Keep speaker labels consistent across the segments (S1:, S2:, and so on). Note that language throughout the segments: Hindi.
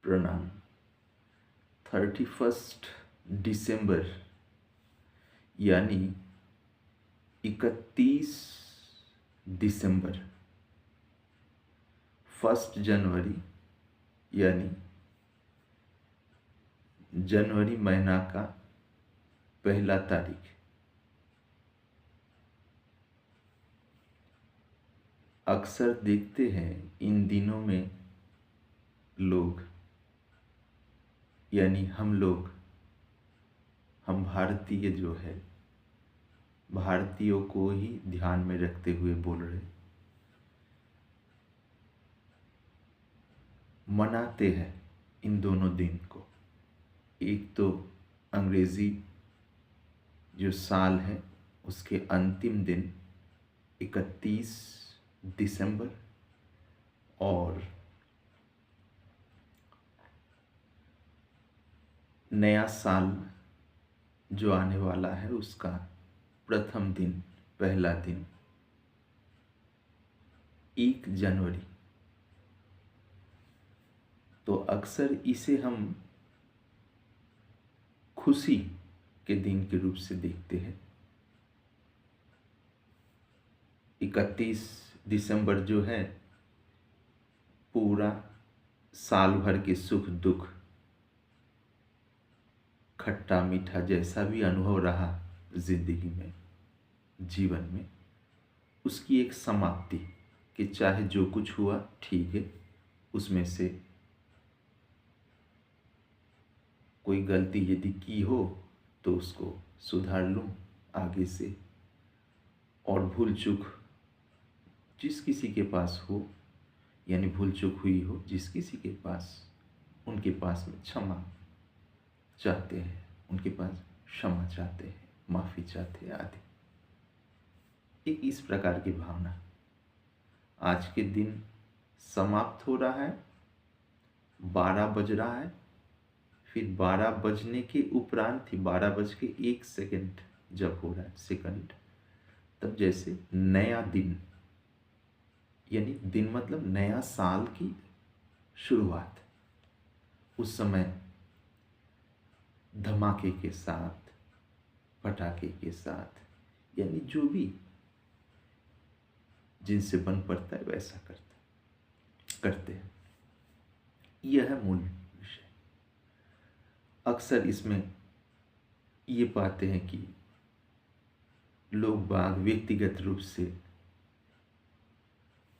S1: प्रणाम। 31 दिसंबर यानी 31 दिसंबर, 1 जनवरी यानी जनवरी महीना का पहला तारीख। अक्सर देखते हैं इन दिनों में लोग यानी हम भारतीय जो है, भारतीयों को ही ध्यान में रखते हुए बोल रहे, मनाते हैं इन दोनों दिन को। एक तो अंग्रेजी जो साल है उसके अंतिम दिन 31 दिसंबर, और नया साल जो आने वाला है उसका प्रथम दिन, पहला दिन 1 जनवरी। तो अक्सर इसे हम खुशी के दिन के रूप से देखते हैं। 31 दिसंबर जो है पूरा साल भर के सुख दुख, खट्टा मीठा जैसा भी अनुभव रहा जिंदगी में, जीवन में, उसकी एक समाप्ति कि चाहे जो कुछ हुआ ठीक है, उसमें से कोई गलती यदि की हो तो उसको सुधार लूं आगे से, और भूल चूक जिस किसी के पास हो, यानी भूल चूक हुई हो जिस किसी के पास, उनके पास में क्षमा चाहते हैं, उनके पास क्षमा चाहते हैं, माफ़ी चाहते हैं आदि। एक इस प्रकार की भावना आज के दिन समाप्त हो रहा है। 12 बज रहा है, फिर 12 बजने के उपरांत ही 12 बज के 1 सेकंड जब हो रहा है सेकंड, तब जैसे नया दिन, यानी दिन मतलब नया साल की शुरुआत, उस समय धमाके के साथ, पटाखे के साथ, यानी जो भी जिनसे बन पड़ता है वैसा करते हैं। यह है मूल विषय। अक्सर इसमें ये पाते हैं कि लोग बाग व्यक्तिगत रूप से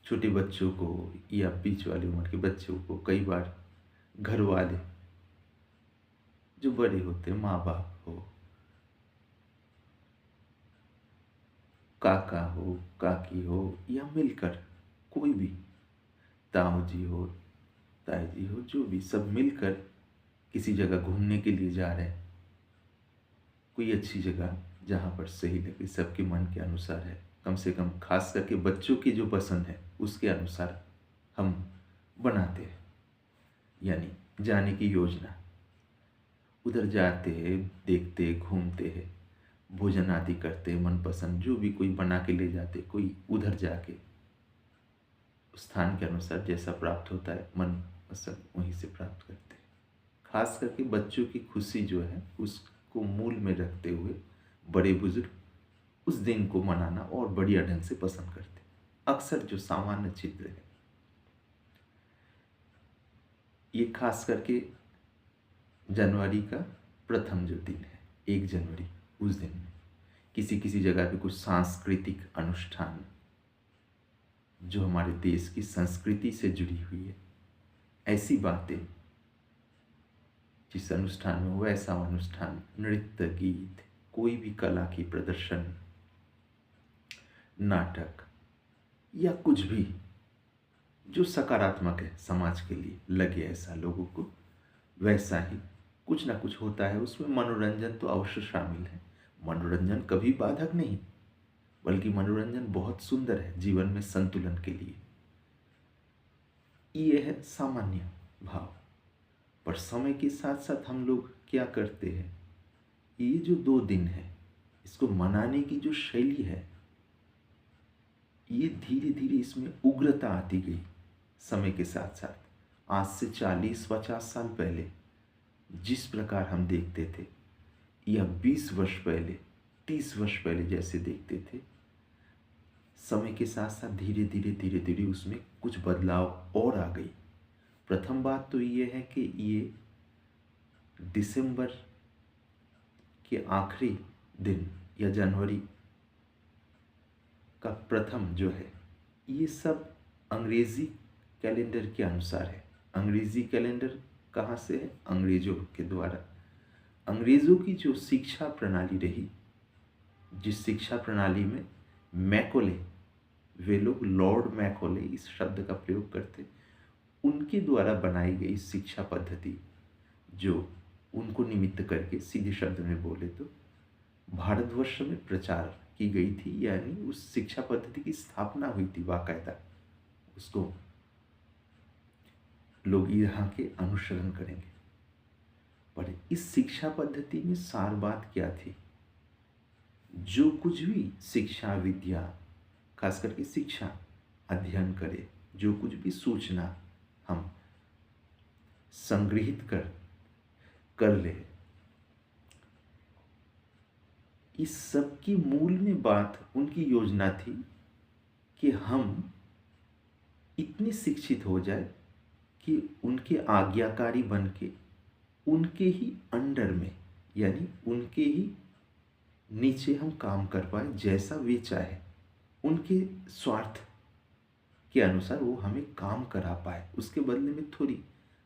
S1: छोटे बच्चों को या बीच वाली उम्र के बच्चों को, कई बार घर वाले जो बड़े होते हैं, माँ बाप हो, काका हो, काकी हो, या मिलकर कोई भी, ताऊ जी हो, ताई जी हो, जो भी, सब मिलकर किसी जगह घूमने के लिए जा रहे हैं। कोई अच्छी जगह जहाँ पर सही लगे, सबके मन के अनुसार है, कम से कम खास करके बच्चों की जो पसंद है उसके अनुसार हम बनाते हैं, यानी जाने की योजना। उधर जाते हैं, देखते, घूमते हैं, भोजन आदि करते, मनपसंद जो भी कोई बना के ले जाते, कोई उधर जाके स्थान के अनुसार जैसा प्राप्त होता है मन पसंद वहीं से प्राप्त करते हैं। खास करके बच्चों की खुशी जो है उसको मूल में रखते हुए बड़े बुजुर्ग उस दिन को मनाना और बढ़िया ढंग से पसंद करते हैं। अक्सर जो सामान्य चित्र है ये खास करके जनवरी का प्रथम जो दिन है 1 जनवरी, उस दिन में किसी किसी जगह पे कुछ सांस्कृतिक अनुष्ठान जो हमारे देश की संस्कृति से जुड़ी हुई है, ऐसी बातें जिस अनुष्ठान में, वैसा अनुष्ठान, नृत्य, गीत, कोई भी कला की प्रदर्शन, नाटक या कुछ भी जो सकारात्मक है समाज के लिए लगे, ऐसा लोगों को, वैसा ही कुछ ना कुछ होता है। उसमें मनोरंजन तो अवश्य शामिल है। मनोरंजन कभी बाधक नहीं, बल्कि मनोरंजन बहुत सुंदर है जीवन में संतुलन के लिए। ये है सामान्य भाव। पर समय के साथ साथ हम लोग क्या करते हैं, ये जो 2 दिन है इसको मनाने की जो शैली है, ये धीरे धीरे इसमें उग्रता आती गई समय के साथ साथ। आज से 40-50 साल पहले जिस प्रकार हम देखते थे, या 20 वर्ष पहले, 30 वर्ष पहले जैसे देखते थे, समय के साथ साथ धीरे धीरे धीरे धीरे उसमें कुछ बदलाव और आ गई। प्रथम बात तो ये है कि ये दिसंबर के आखिरी दिन या जनवरी का प्रथम जो है, ये सब अंग्रेजी कैलेंडर के अनुसार है। अंग्रेजी कैलेंडर कहाँ से है? अंग्रेजों के द्वारा। अंग्रेजों की जो शिक्षा प्रणाली रही, जिस शिक्षा प्रणाली में मैकोले, वे लोग लॉर्ड मैकोले इस शब्द का प्रयोग करते, उनके द्वारा बनाई गई शिक्षा पद्धति, जो उनको निमित्त करके सीधे शब्द में बोले तो भारतवर्ष में प्रचार की गई थी, यानी उस शिक्षा पद्धति की स्थापना हुई थी बाकायदा। उसको लोग यहाँ के अनुसरण करेंगे। पर इस शिक्षा पद्धति में सार बात क्या थी? जो कुछ भी शिक्षा विद्या, खास करके शिक्षा अध्ययन करे, जो कुछ भी सूचना हम संग्रहित कर ले, इस सब की मूल में बात उनकी योजना थी कि हम इतने शिक्षित हो जाए कि उनके आज्ञाकारी बन के उनके ही अंडर में, यानी उनके ही नीचे हम काम कर पाए, जैसा वे चाहे, उनके स्वार्थ के अनुसार वो हमें काम करा पाए। उसके बदले में थोड़ी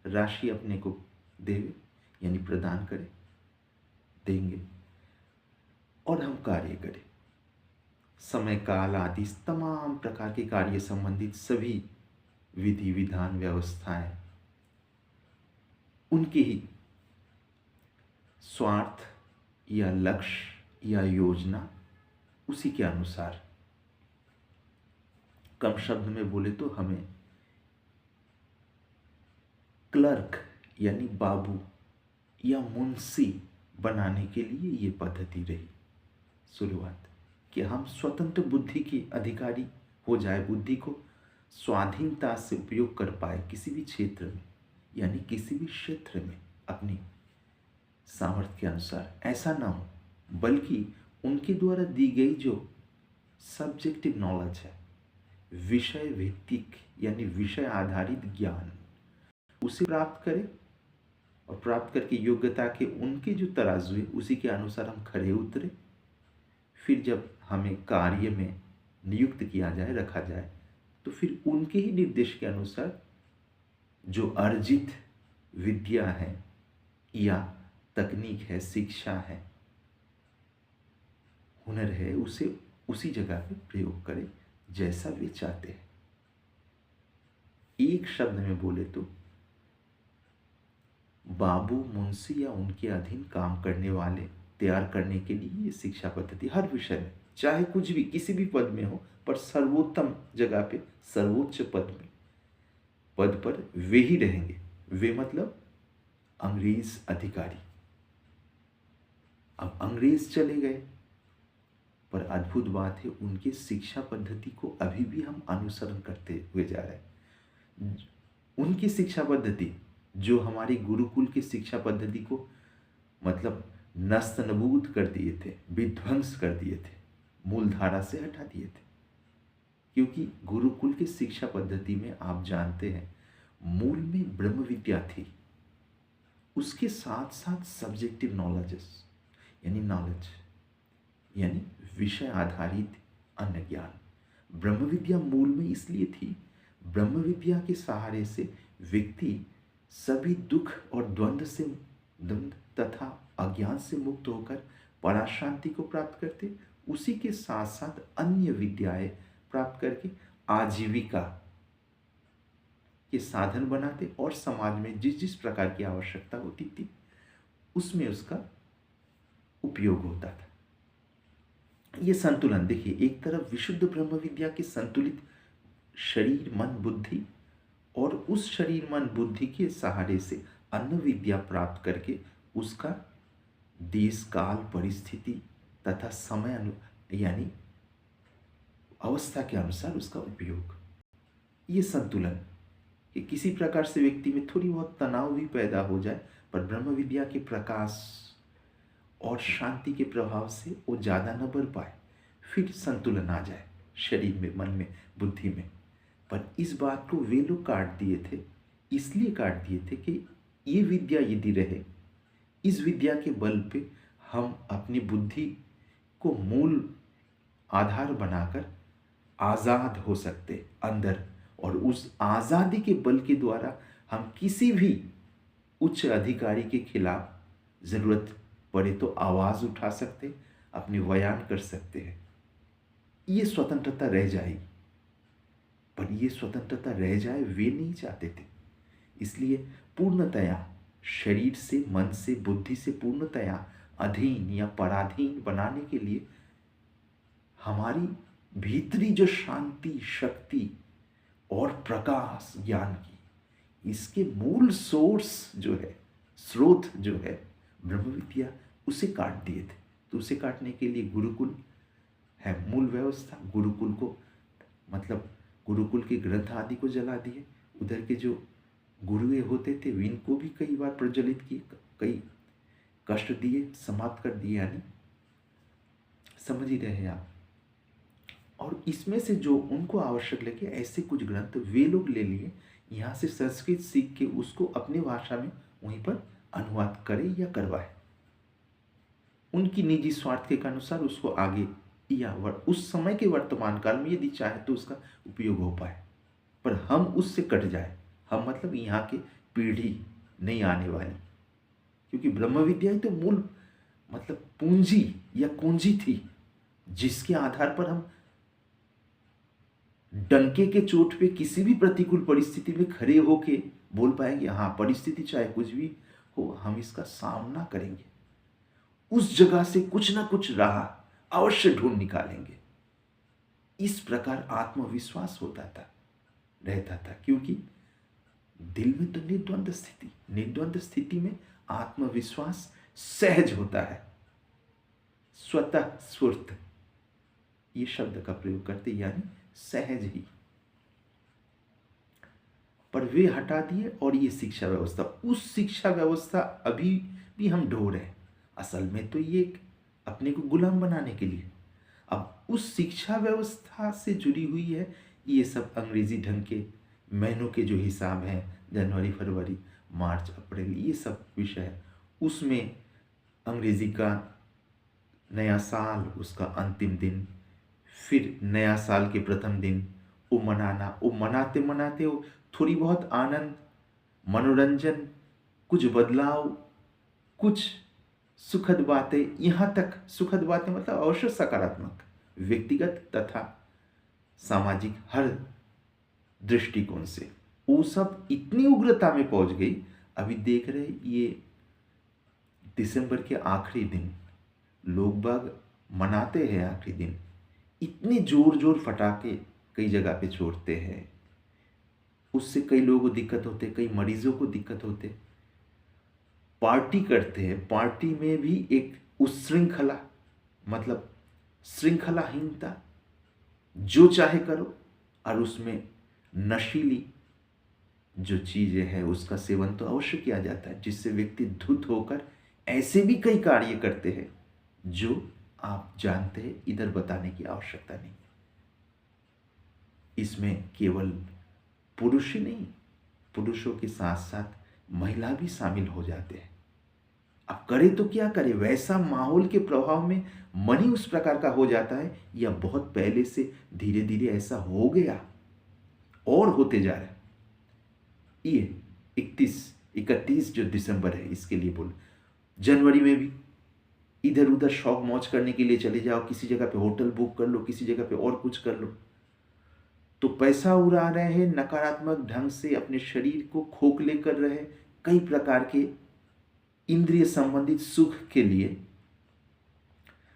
S1: राशि अपने को देवे, यानी प्रदान करें, देंगे और हम कार्य करें। समय काल आदि तमाम प्रकार के कार्य संबंधित सभी विधि विधान व्यवस्थाएं उनके ही स्वार्थ या लक्ष्य या योजना, उसी के अनुसार, कम शब्द में बोले तो हमें क्लर्क यानी बाबू या मुंशी बनाने के लिए ये पद्धति रही शुरुआत, कि हम स्वतंत्र बुद्धि के अधिकारी हो जाए, बुद्धि को स्वाधीनता से उपयोग कर पाए किसी भी क्षेत्र में, यानी किसी भी क्षेत्र में अपनी सामर्थ्य के अनुसार। ऐसा ना हो, बल्कि उनके द्वारा दी गई जो सब्जेक्टिव नॉलेज है, विषय भित्तिक यानी विषय आधारित ज्ञान, उसे प्राप्त करें और प्राप्त करके योग्यता के उनके जो तराजू है उसी के अनुसार हम खड़े उतरे। फिर जब हमें कार्य में नियुक्त किया जाए, रखा जाए, तो फिर उनके ही निर्देश के अनुसार जो अर्जित विद्या है या तकनीक है, शिक्षा है, हुनर है, उसे उसी जगह पे प्रयोग करें जैसा वे चाहते हैं। एक शब्द में बोले तो बाबू मुंशी या उनके अधीन काम करने वाले तैयार करने के लिए ये शिक्षा पद्धति हर विषय में, चाहे कुछ भी किसी भी पद में हो, पर सर्वोत्तम जगह पे, सर्वोच्च पद पर वे ही रहेंगे। वे मतलब अंग्रेज अधिकारी। अब अंग्रेज चले गए, पर अद्भुत बात है, उनकी शिक्षा पद्धति को अभी भी हम अनुसरण करते हुए जा रहे हैं। उनकी शिक्षा पद्धति जो हमारी गुरुकुल की शिक्षा पद्धति को मतलब नस्त नबूद कर दिए थे, विध्वंस कर दिए थे, मूलधारा से हटा दिए थे। क्योंकि गुरुकुल की शिक्षा पद्धति में आप जानते हैं मूल में ब्रह्म विद्या थी, उसके साथ साथ सब्जेक्टिव नॉलेजेस यानी नॉलेज, यानी विषय आधारित अन्य ज्ञान। ब्रह्म विद्या मूल में इसलिए थी, ब्रह्म विद्या के सहारे से व्यक्ति सभी दुख और द्वंद्व तथा अज्ञान से मुक्त होकर पराशांति को प्राप्त करते, उसी के साथ साथ अन्य विद्याएं प्राप्त करके आजीविका के साधन बनाते और समाज में जिस जिस प्रकार की आवश्यकता होती थी उसमें उसका उपयोग होता था। ये संतुलन देखिए, एक तरफ विशुद्ध ब्रह्म विद्या के संतुलित शरीर मन बुद्धि, और उस शरीर मन बुद्धि के सहारे से अन्य विद्या प्राप्त करके उसका देश काल परिस्थिति तथा समय यानी अवस्था के अनुसार उसका उपयोग, ये संतुलन कि किसी प्रकार से व्यक्ति में थोड़ी बहुत तनाव भी पैदा हो जाए, पर ब्रह्म विद्या के प्रकाश और शांति के प्रभाव से वो ज़्यादा न बढ़ पाए, फिर संतुलन आ जाए शरीर में, मन में, बुद्धि में। पर इस बात को वे लोग काट दिए थे, इसलिए काट दिए थे कि ये विद्या यदि रहे, इस विद्या के बल पे हम अपनी बुद्धि को मूल आधार बनाकर आज़ाद हो सकते अंदर, और उस आज़ादी के बल के द्वारा हम किसी भी उच्च अधिकारी के खिलाफ ज़रूरत पड़े तो आवाज़ उठा सकते, अपने बयान कर सकते हैं। ये स्वतंत्रता रह जाएगी, पर ये स्वतंत्रता रह जाए वे नहीं चाहते थे। इसलिए पूर्णतया शरीर से, मन से, बुद्धि से पूर्णतया अधीन या पराधीन बनाने के लिए हमारी भीतरी जो शांति, शक्ति और प्रकाश ज्ञान की, इसके मूल सोर्स जो है, स्रोत जो है ब्रह्म विद्या, उसे काट दिए थे। तो उसे काटने के लिए गुरुकुल है मूल व्यवस्था। गुरुकुल को मतलब गुरुकुल के ग्रंथ आदि को जला दिए। उधर के जो गुरुए होते थे इनको भी कई बार प्रज्वलित किए, कई कष्ट दिए, समाप्त कर दिए, यानी समझ ही रहे आप। और इसमें से जो उनको आवश्यक लगे ऐसे कुछ ग्रंथ वे लोग ले लिए, यहाँ से संस्कृत सीख के उसको अपनी भाषा में वहीं पर अनुवाद करें या करवाए, उनकी निजी स्वार्थ के अनुसार उसको आगे या उस समय के वर्तमान काल में यदि चाहे तो उसका उपयोग हो पाए, पर हम उससे कट जाए। हम मतलब यहाँ की पीढ़ी नहीं आने वाली, क्योंकि ब्रह्म विद्या ही तो मूल मतलब पूंजी या कुंजी थी, जिसके आधार पर हम डंके के चोट पे किसी भी प्रतिकूल परिस्थिति में खड़े होके बोल पाएंगे, हाँ परिस्थिति चाहे कुछ भी हो हम इसका सामना करेंगे, उस जगह से कुछ ना कुछ राह अवश्य ढूंढ निकालेंगे। इस प्रकार आत्मविश्वास होता था, रहता था, क्योंकि दिल में तो निर्द्वंद स्थिति में आत्मविश्वास सहज होता है, स्वतः स्फूर्त, ये शब्द का प्रयोग करते, यानी सहज ही। पर वे हटा दिए और ये शिक्षा व्यवस्था, उस शिक्षा व्यवस्था अभी भी हम ढो रहे हैं। असल में तो ये अपने को गुलाम बनाने के लिए। अब उस शिक्षा व्यवस्था से जुड़ी हुई है ये सब अंग्रेजी ढंग के महीनों के जो हिसाब हैं, जनवरी, फरवरी, मार्च, अप्रैल, ये सब विषय है। उसमें अंग्रेजी का नया साल, उसका अंतिम दिन, फिर नया साल के प्रथम दिन वो मनाना, वो मनाते मनाते वो थोड़ी बहुत आनंद, मनोरंजन, कुछ बदलाव, कुछ सुखद बातें, यहाँ तक सुखद बातें मतलब अवश्य सकारात्मक, व्यक्तिगत तथा सामाजिक हर दृष्टिकोण से, वो सब इतनी उग्रता में पहुंच गई। अभी देख रहे ये दिसंबर के आखिरी दिन लोग बाग मनाते हैं, आखिरी दिन इतने जोर फटाके कई जगह पे छोड़ते हैं, उससे कई लोगों को दिक्कत होते, कई मरीजों को दिक्कत होते, पार्टी करते हैं, पार्टी में भी एक उच्छृंखला मतलब श्रृंखलाहीनता, जो चाहे करो, और उसमें नशीली जो चीज़ें हैं उसका सेवन तो अवश्य किया जाता है, जिससे व्यक्ति धुत होकर ऐसे भी कई कार्य करते हैं जो आप जानते हैं, इधर बताने की आवश्यकता नहीं है। इसमें केवल पुरुष ही नहीं, पुरुषों के साथ साथ महिला भी शामिल हो जाते हैं। अब करे तो क्या करे, वैसा माहौल के प्रभाव में मन ही उस प्रकार का हो जाता है, या बहुत पहले से धीरे धीरे ऐसा हो गया और होते जा रहा है। ये 31 जो दिसंबर है इसके लिए बोल, जनवरी में भी इधर उधर शौक मौज करने के लिए चले जाओ, किसी जगह पे होटल बुक कर लो, किसी जगह पे और कुछ कर लो, तो पैसा उड़ा रहे हैं, नकारात्मक ढंग से अपने शरीर को खोखले कर रहे हैं, कई प्रकार के इंद्रिय संबंधित सुख के लिए।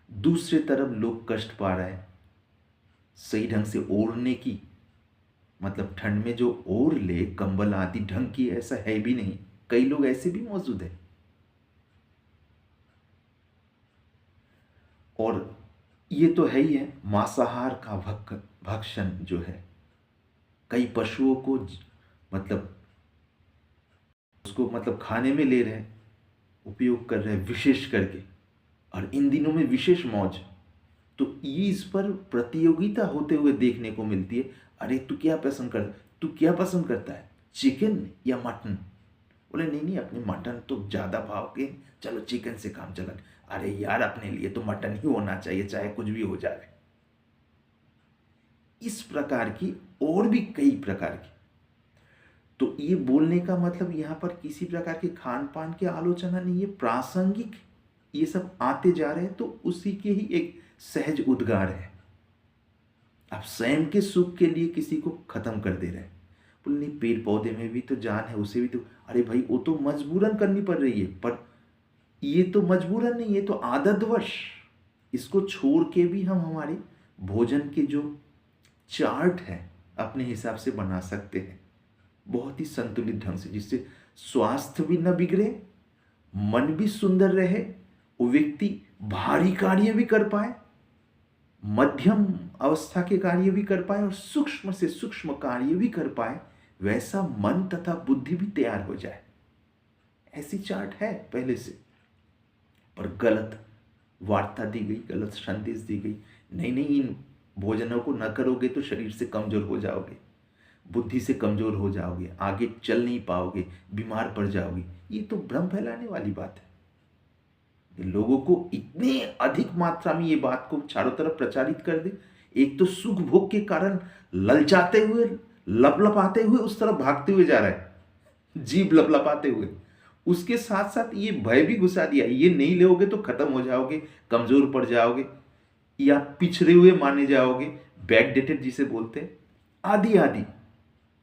S1: दूसरे तरफ लोग कष्ट पा रहे हैं, सही ढंग से ओढ़ने की मतलब ठंड में जो ओढ़ ले कंबल आदि ढंग की ऐसा है भी नहीं, कई लोग ऐसे भी मौजूद है। और ये तो है ही है, मांसाहार का भक्षण जो है, कई पशुओं को मतलब उसको मतलब खाने में ले रहे हैं, उपयोग कर रहे हैं विशेष करके, और इन दिनों में विशेष मौज। तो ये इस पर प्रतियोगिता होते हुए देखने को मिलती है। अरे तू क्या पसंद करता है, चिकन या मटन? बोले नहीं नहीं, अपने मटन तो ज़्यादा भावगे, चलो चिकन से काम चला। अरे यार, अपने लिए तो मटन ही होना चाहिए, चाहे कुछ भी हो जाए। इस प्रकार की और भी कई प्रकार की। तो ये बोलने का मतलब यहाँ पर किसी प्रकार के खान पान की आलोचना नहीं है, प्रासंगिक ये सब आते जा रहे हैं, तो उसी के ही एक सहज उद्गार है। आप स्वयं के सुख के लिए किसी को खत्म कर दे रहे हैं। बोले नहीं, पेड़ पौधे में भी तो जान है, उसे भी तो, अरे भाई वो तो मजबूरन करनी पड़ रही है, पर ये तो मजबूरन नहीं, ये तो आदतवश। इसको छोड़ के भी हम हमारे भोजन के जो चार्ट है अपने हिसाब से बना सकते हैं, बहुत ही संतुलित ढंग से, जिससे स्वास्थ्य भी न बिगड़े, मन भी सुंदर रहे, वो व्यक्ति भारी कार्य भी कर पाए, मध्यम अवस्था के कार्य भी कर पाए, और सूक्ष्म से सूक्ष्म कार्य भी कर पाए, वैसा मन तथा बुद्धि भी तैयार हो जाए। ऐसी चार्ट है पहले से, पर गलत वार्ता दी गई, गलत संदेश दी गई। नहीं नहीं, इन भोजनों को न करोगे तो शरीर से कमजोर हो जाओगे, बुद्धि से कमजोर हो जाओगे, आगे चल नहीं पाओगे, बीमार पड़ जाओगे। ये तो भ्रम फैलाने वाली बात है। लोगों को इतने अधिक मात्रा में ये बात को चारों तरफ प्रचारित कर दे। एक तो सुख भोग के कारण ललचाते हुए, लपलपाते हुए उस तरफ भागते हुए जा रहा है, जीभ लपलपाते हुए। उसके साथ साथ ये भय भी घुसा दिया, ये नहीं लोगे तो खत्म हो जाओगे, कमजोर पड़ जाओगे, या पिछड़े हुए माने जाओगे, बैक डेटेड जिसे बोलते हैं, आदि आदि।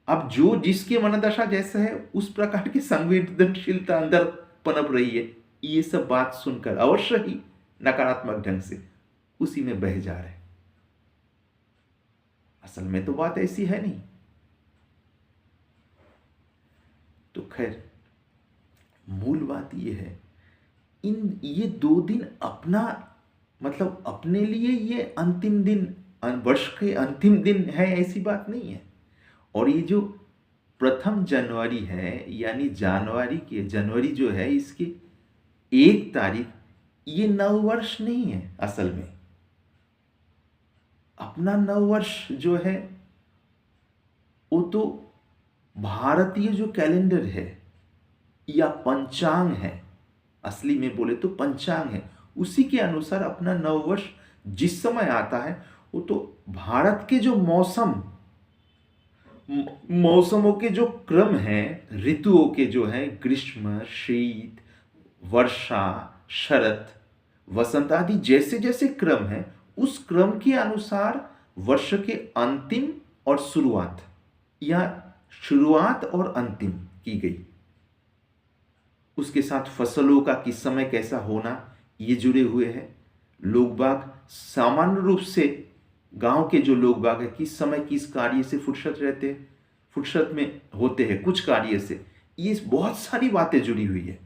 S1: अब जो जिसके मनदशा जैसा है उस प्रकार की संवेदनशीलता अंदर पनप रही है। ये सब बात सुनकर अवश्य ही नकारात्मक ढंग से उसी में बह जा रहे। असल में तो बात ऐसी है नहीं। तो खैर, मूल बात ये है, ये 2 दिन अपना मतलब अपने लिए ये अंतिम दिन, वर्ष के अंतिम दिन है, ऐसी बात नहीं है। और ये जो प्रथम जनवरी है, यानी जनवरी जो है, इसकी 1 तारीख, ये नववर्ष नहीं है असल में। अपना नववर्ष जो है वो तो भारतीय जो कैलेंडर है या पंचांग है, असली में बोले तो पंचांग है, उसी के अनुसार अपना नववर्ष जिस समय आता है, वो तो भारत के जो मौसमों के जो क्रम है, ऋतुओं के जो है, ग्रीष्म, शीत, वर्षा, शरत, वसंत आदि जैसे जैसे क्रम है, उस क्रम के अनुसार वर्ष के अंतिम और शुरुआत, या शुरुआत और अंतिम की गई। उसके साथ फसलों का किस समय कैसा होना, ये जुड़े हुए हैं। लोग बाग सामान्य रूप से, गांव के जो लोग बाग है, किस समय किस कार्य से फुर्सत में होते हैं, कुछ कार्य से, ये बहुत सारी बातें जुड़ी हुई है।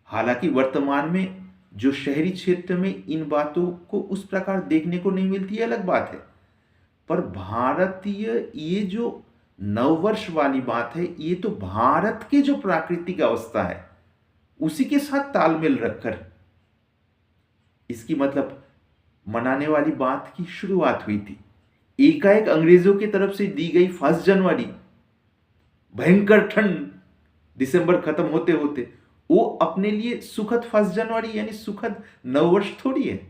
S1: हालांकि वर्तमान में जो शहरी क्षेत्र में इन बातों को उस प्रकार देखने को नहीं मिलती है, अलग बात है, पर भारतीय ये जो नववर्ष वाली बात है, ये तो भारत के जो प्राकृतिक अवस्था है उसी के साथ तालमेल रखकर इसकी मतलब मनाने वाली बात की शुरुआत हुई थी। एकाएक अंग्रेजों की तरफ से दी गई 1 जनवरी, भयंकर ठंड, दिसंबर खत्म होते होते, वो अपने लिए सुखद 1 जनवरी यानी सुखद नववर्ष थोड़ी है।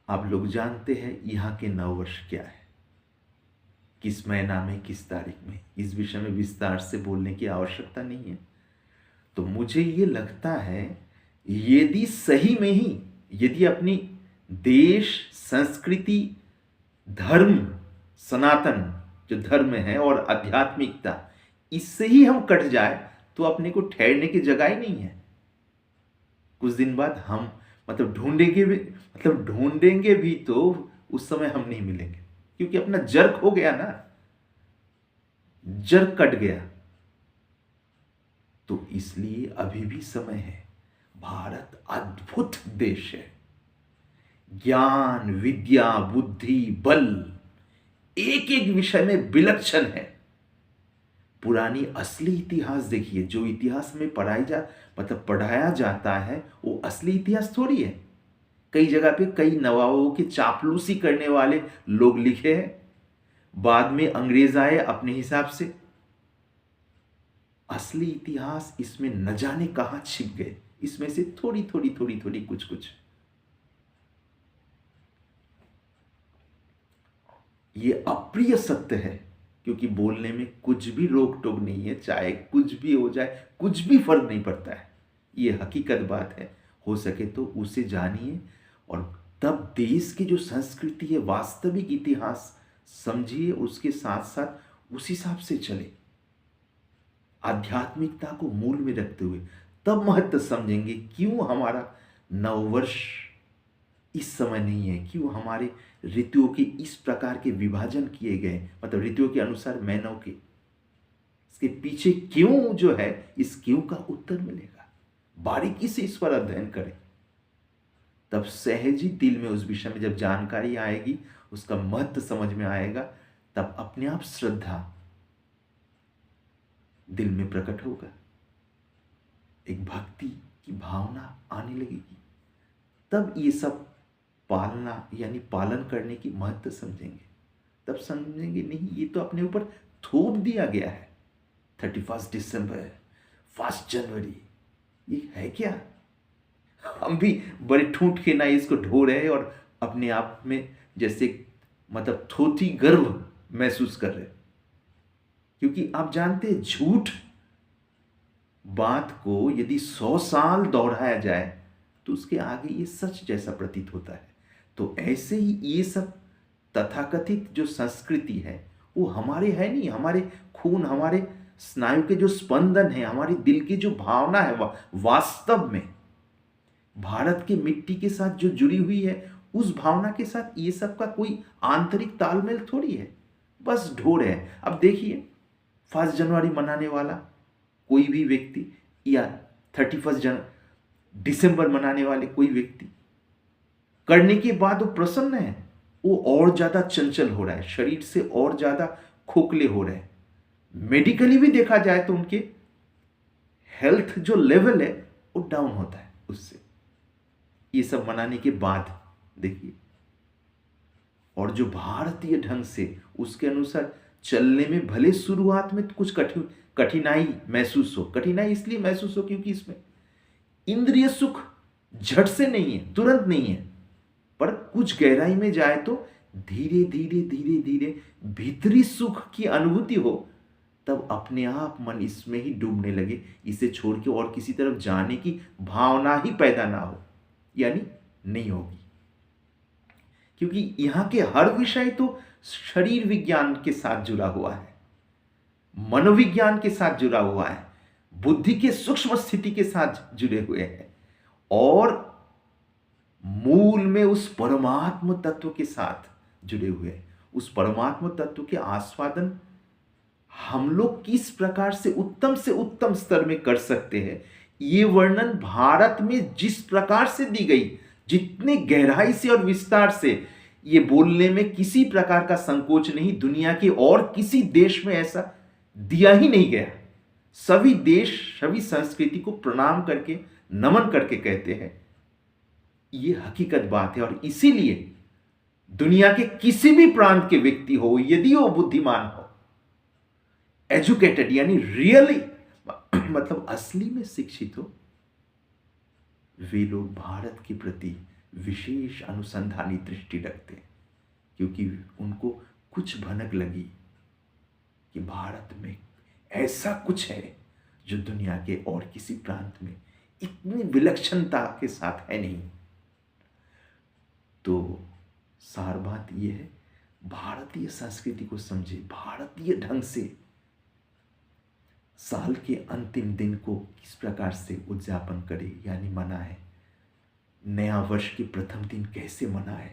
S1: आप लोग जानते हैं यहाँ के नववर्ष क्या है, किस महीना में, किस तारीख में। इस विषय में विस्तार से बोलने की आवश्यकता नहीं है। तो मुझे ये लगता है, यदि सही में ही, यदि अपनी देश, संस्कृति, धर्म, सनातन जो धर्म है और आध्यात्मिकता, इससे ही हम कट जाए तो अपने को ठहरने की जगह ही नहीं है। कुछ दिन बाद हम ढूंढेंगे भी तो उस समय हम नहीं मिलेंगे, क्योंकि अपना जर्क हो गया ना, जर्क कट गया। तो इसलिए अभी भी समय है। भारत अद्भुत देश है, ज्ञान, विद्या, बुद्धि, बल एक एक विषय में विलक्षण है। पुरानी असली इतिहास देखिए। जो इतिहास में पढ़ाया जाता है वो असली इतिहास थोड़ी है। कई जगह पे कई नवाबों की चापलूसी करने वाले लोग लिखे हैं, बाद में अंग्रेज आए अपने हिसाब से। असली इतिहास इसमें न जाने कहां छिप गए, इसमें से थोड़ी थोड़ी थोड़ी थोड़ी कुछ कुछ। ये अप्रिय सत्य है, क्योंकि बोलने में कुछ भी रोक टोक नहीं है, चाहे कुछ भी हो जाए, कुछ भी फर्क नहीं पड़ता है। ये हकीकत बात है। हो सके तो उसे जानिए, और तब देश की जो संस्कृति है, वास्तविक इतिहास समझिए, उसके साथ साथ उस हिसाब से चले, आध्यात्मिकता को मूल में रखते हुए। तब महत्व समझेंगे क्यों हमारा नववर्ष इस समय नहीं है, क्यों हमारे ऋतुओं के इस प्रकार के विभाजन किए गए, मतलब ऋतुओं के अनुसार महीनों के, इसके पीछे क्यों जो है, इस क्यों का उत्तर मिलेगा। बारीकी से इस पर अध्ययन करें, तब सहज ही दिल में उस विषय में जब जानकारी आएगी, उसका महत्व समझ में आएगा, तब अपने आप श्रद्धा दिल में प्रकट होगा, एक भक्ति की भावना आने लगेगी। तब ये सब पालना यानी पालन करने की महत्व समझेंगे। तब समझेंगे नहीं, ये तो अपने ऊपर थोप दिया गया है। 31 दिसंबर, 1 जनवरी, ये है क्या? हम भी बड़े ठूठ के ना इसको ढो रहे और अपने आप में जैसे मतलब थोथी गर्व महसूस कर रहे, क्योंकि आप जानते हैं झूठ बात को यदि 100 साल दोहराया जाए तो उसके आगे ये सच जैसा प्रतीत होता है। तो ऐसे ही ये सब तथाकथित जो संस्कृति है वो हमारे है नहीं, हमारे खून, हमारे स्नायु के जो स्पंदन है, हमारी दिल की जो भावना है, वास्तव में भारत की मिट्टी के साथ जो जुड़ी हुई है, उस भावना के साथ ये सब का कोई आंतरिक तालमेल थोड़ी है, बस ढोर है। अब देखिए 1 जनवरी मनाने वाला कोई भी व्यक्ति या 31 दिसंबर मनाने वाले कोई व्यक्ति करने के बाद वो प्रसन्न है, वो और ज्यादा चंचल हो रहा है, शरीर से और ज्यादा खोखले हो रहे हैं। मेडिकली भी देखा जाए तो उनके हेल्थ जो लेवल है वो डाउन होता है उससे, ये सब मनाने के बाद देखिए। और जो भारतीय ढंग से उसके अनुसार चलने में भले शुरुआत में कुछ कठिनाई महसूस हो, कठिनाई इसलिए महसूस हो क्योंकि इसमें इंद्रिय सुख झट से नहीं है, तुरंत नहीं है, पर कुछ गहराई में जाए तो धीरे धीरे धीरे धीरे भीतरी सुख की अनुभूति हो, तब अपने आप मन इसमें ही डूबने लगे, इसे छोड़ के और किसी तरफ जाने की भावना ही पैदा ना हो, यानी नहीं होगी। क्योंकि यहां के हर विषय तो शरीर विज्ञान के साथ जुड़ा हुआ है, मनोविज्ञान के साथ जुड़ा हुआ है, बुद्धि के सूक्ष्म स्थिति के साथ जुड़े हुए हैं, और मूल में उस परमात्म तत्व के साथ जुड़े हुए हैं। उस परमात्म तत्व के आस्वादन हम लोग किस प्रकार से उत्तम स्तर में कर सकते हैं, ये वर्णन भारत में जिस प्रकार से दी गई, जितने गहराई से और विस्तार से, ये बोलने में किसी प्रकार का संकोच नहीं। दुनिया के और किसी देश में ऐसा दिया ही नहीं गया। सभी देश, सभी संस्कृति को प्रणाम करके, नमन करके कहते हैं, ये हकीकत बात है। और इसीलिए दुनिया के किसी भी प्रांत के व्यक्ति हो, यदि वो बुद्धिमान हो, एजुकेटेड यानी रियली मतलब असली में शिक्षित हो, वे लोग भारत के प्रति विशेष अनुसंधानी दृष्टि रखते हैं, क्योंकि उनको कुछ भनक लगी कि भारत में ऐसा कुछ है जो दुनिया के और किसी प्रांत में इतनी विलक्षणता के साथ है नहीं। तो सार बात यह है, भारतीय संस्कृति को समझे, भारतीय ढंग से साल के अंतिम दिन को किस प्रकार से उद्यापन करे, यानी मनाए, नया वर्ष के प्रथम दिन कैसे मनाए,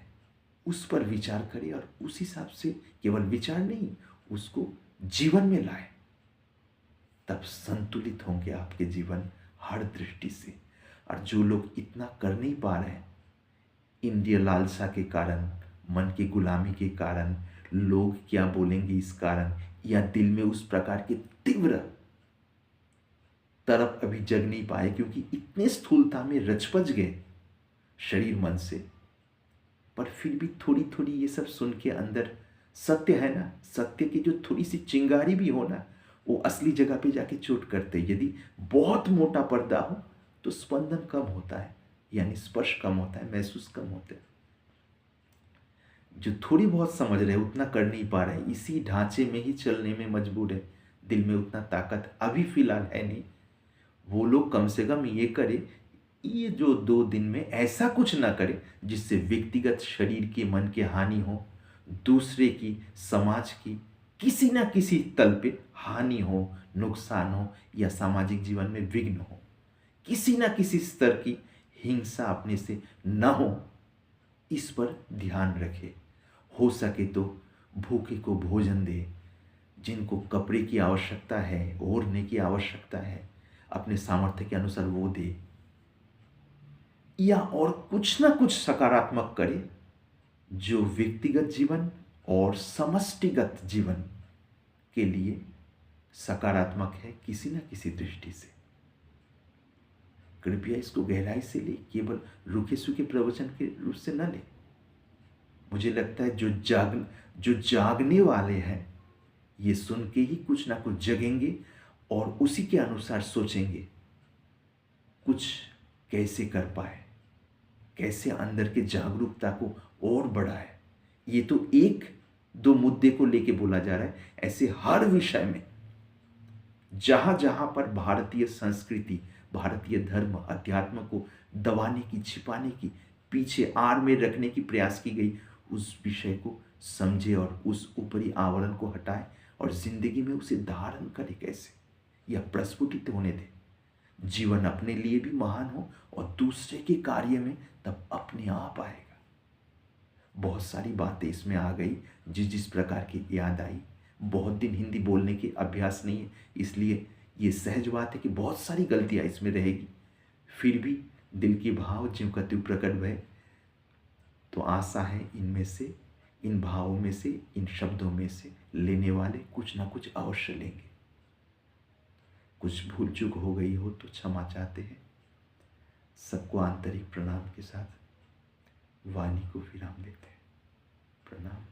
S1: उस पर विचार करे, और उस हिसाब से केवल विचार नहीं, उसको जीवन में लाए, तब संतुलित होंगे आपके जीवन हर दृष्टि से। और जो लोग इतना कर नहीं पा रहे हैं, इंद्रिय लालसा के कारण, मन की गुलामी के कारण, लोग क्या बोलेंगे इस कारण, या दिल में उस प्रकार के तीव्र तरफ अभी जग नहीं पाए, क्योंकि इतने स्थूलता में रचपच गए शरीर मन से। पर फिर भी थोड़ी थोड़ी ये सब सुन के अंदर सत्य है ना, सत्य की जो थोड़ी सी चिंगारी भी हो ना, वो असली जगह पे जाके चोट करते। यदि बहुत मोटा पर्दा हो तो स्पंदन कम होता है, यानी स्पर्श कम होता है, महसूस कम होते हैं। जो थोड़ी बहुत समझ रहे उतना कर नहीं पा रहे, इसी ढांचे में ही चलने में मजबूर है, दिल में उतना ताकत अभी फिलहाल है नहीं। वो लोग कम से कम ये करे, ये जो 2 दिन में ऐसा कुछ ना करे जिससे व्यक्तिगत शरीर की मन की हानि हो, दूसरे की, समाज की किसी ना किसी तल पे हानि हो, नुकसान हो, या सामाजिक जीवन में विघ्न हो, किसी ना किसी स्तर की हिंसा अपने से न हो, इस पर ध्यान रखे। हो सके तो भूखे को भोजन दे, जिनको कपड़े की आवश्यकता है, ओढ़ने की आवश्यकता है, अपने सामर्थ्य के अनुसार वो दे, या और कुछ ना कुछ सकारात्मक करे जो व्यक्तिगत जीवन और समष्टिगत जीवन के लिए सकारात्मक है किसी न किसी दृष्टि से। कृपया इसको गहराई से ले, केवल रूखे सूखे प्रवचन के रूप से न ले। मुझे लगता है जो जागने वाले हैं ये सुन के ही कुछ ना कुछ जगेंगे और उसी के अनुसार सोचेंगे कुछ कैसे कर पाए, कैसे अंदर के जागरूकता को और बढ़ाए। ये तो 1-2 मुद्दे को लेके बोला जा रहा है, ऐसे हर विषय में जहां जहां पर भारतीय संस्कृति, भारतीय धर्म, अध्यात्म को दबाने की, छिपाने की, पीछे आड़ में रखने की प्रयास की गई, उस विषय को समझे और उस ऊपरी आवरण को हटाए और जिंदगी में उसे धारण करे कैसे, या प्रस्फुटित होने दे। जीवन अपने लिए भी महान हो और दूसरे के कार्य में तब अपने आप आएगा। बहुत सारी बातें इसमें आ गई जिस जिस प्रकार की याद आई। बहुत दिन हिंदी बोलने के अभ्यास नहीं है, इसलिए ये सहज बात है कि बहुत सारी गलतियां इसमें रहेगी। फिर भी दिल की भाव ज्यों का त्यों प्रकट भय, तो आशा है इनमें से, इन भावों में से, इन शब्दों में से लेने वाले कुछ ना कुछ अवश्य लेंगे। कुछ भूल चूक हो गई हो तो क्षमा चाहते हैं। सबको आंतरिक प्रणाम के साथ वाणी को विराम देते हैं। प्रणाम।